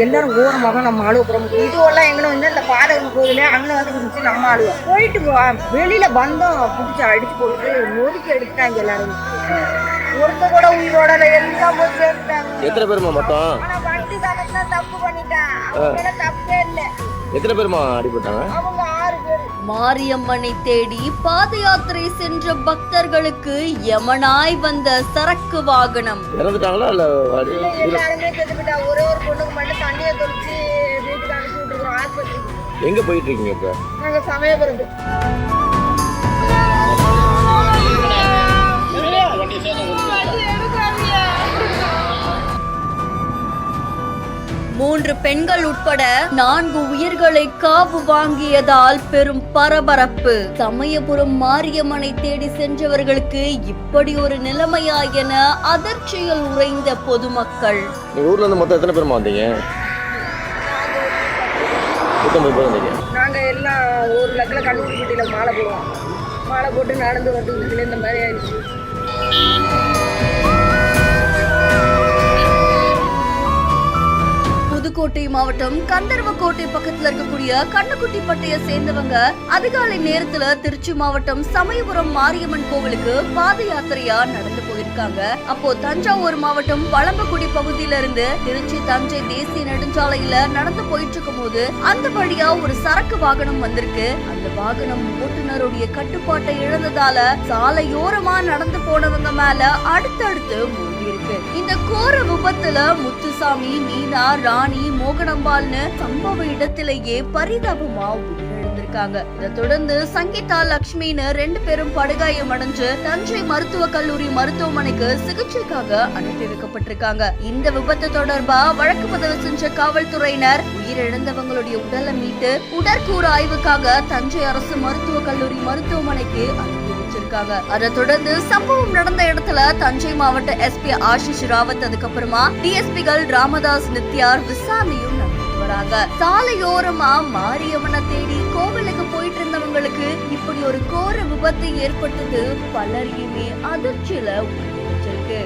எல்லாரும் ஓரமாக நம்ம அழுவுறோம். இதுவெல்லாம் எங்கே வந்து இந்த பாதகம் கோயிலே அங்கே வந்து குடிச்சு நம்ம அழுவோம். போயிட்டு வெளியில வந்தோம் பிடிச்சி அடிச்சு போட்டு நொறுக்கி எடுத்துட்டாங்க எல்லாரும். ஒருத்த கூட உயிரோட எல்லாம் போய் சேர்த்துட்டாங்க. எத்தனை பேருமா மொத்தம்? ஆனா வண்டி தானே தப்பு பண்ணிட்டான். அவங்க தப்பே இல்லை. எத்தனை பேருமா அடிபட்டாங்க? அவங்க 6 பேர். மாரியம்மனை தேடி பாத யாத்திரை சென்ற பக்தர்களுக்கு யமனாய் வந்த சரக்கு வாகனம். இறந்துட்டாங்களா இல்ல? எல்லாருமே செத்துக்கிட்டா. ஒரே ஒரு பொண்ணுக்கு மட்டும் தண்ணியை தொளிச்சு வீட்டுக்கு அனுப்பி விட்டுருக்கோம் ஆஸ்பத்திரிக்கு. எங்க போயிட்டு இருக்கீங்க இப்ப? நாங்க சமயபுரத்து. 3 பெண்கள் உட்பட 4 உயிர்களை காவு வாங்கியதால் பெரும் பரபரப்பு. சமயபுரம் மாரியம்மனை தேடி சென்றவர்களுக்கு இப்படி ஒரு நிலைமையா என அதிர்ச்சியில் உறைந்த பொதுமக்கள். ஊர்ல இருந்து மொத்தம் எத்தனை பேருமா வந்தீங்க? 19 பேர் வந்தீங்க. நாங்க எல்லாம் ஒரு லக்கில் கண்டுபிடிச்சில மாலை போடுவோம். மாலை போட்டு நடந்து வந்து இந்த மாதிரி ஆயிடுச்சு. புதுக்கோட்டை மாவட்டம் கந்தர்வக்கோட்டை பக்கத்துல இருக்கக்கூடிய கண்ணுக்குட்டிப்பட்டையை சேர்ந்தவங்க அதிகாலை நேரத்துல திருச்சி மாவட்டம் சமயபுரம் மாரியம்மன் கோவிலுக்கு பாத யாத்திரையா நடந்து போயிருக்காங்க. அப்போ தஞ்சாவூர் மாவட்டம் வளம்பக்குடி பகுதியில இருந்து திருச்சி தஞ்சை தேசிய நெடுஞ்சாலையில நடந்து போயிட்டு இருக்கும் போது அந்த வழியா ஒரு சரக்கு வாகனம் வந்திருக்கு. அந்த வாகனம் ஓட்டுநருடைய கட்டுப்பாட்டை இழந்ததால சாலையோரமா நடந்து போனவங்க மேல அடுத்தடுத்து இருக்கு. இந்த கோர விபத்துல முத்துசாமி, மீனா, ராணி, மோகனம்பால்னு சம்பவ இடத்திலேயே பரிதாபமா உயிரிழந்திருக்காங்க. இதை தொடர்ந்து சங்கீதா, லட்சுமின்னு 2 பேரும் படுகாயம் அடைஞ்சு தஞ்சை மருத்துவக் கல்லூரி மருத்துவமனைக்கு சிகிச்சைக்காக அனுப்பி வைக்கப்பட்டிருக்காங்க. இந்த விபத்து தொடர்பா வழக்கு பதிவு செஞ்ச காவல்துறையினர் உயிரிழந்தவங்களுடைய உடலை மீட்டு உடற்கூறு ஆய்வுக்காக தஞ்சை அரசு மருத்துவக் கல்லூரி மருத்துவமனைக்கு அதை தொடர்ந்து சம்பவம் நடந்த இடத்துல தஞ்சை மாவட்ட எஸ்பி ஆஷிஷ் ராவத், அதுக்கப்புறமா டிஎஸ்பிகள் ராமதாஸ், நித்யார் விசாரணையும் நடத்திட்டு வராங்க. சாலையோரமா மாரியம்மனை தேடி கோவிலுக்கு போயிட்டு இருந்தவங்களுக்கு இப்படி ஒரு கோர விபத்து ஏற்பட்டது பலரையுமே அதிர்ச்சியில உயிரிழந்திருக்கு.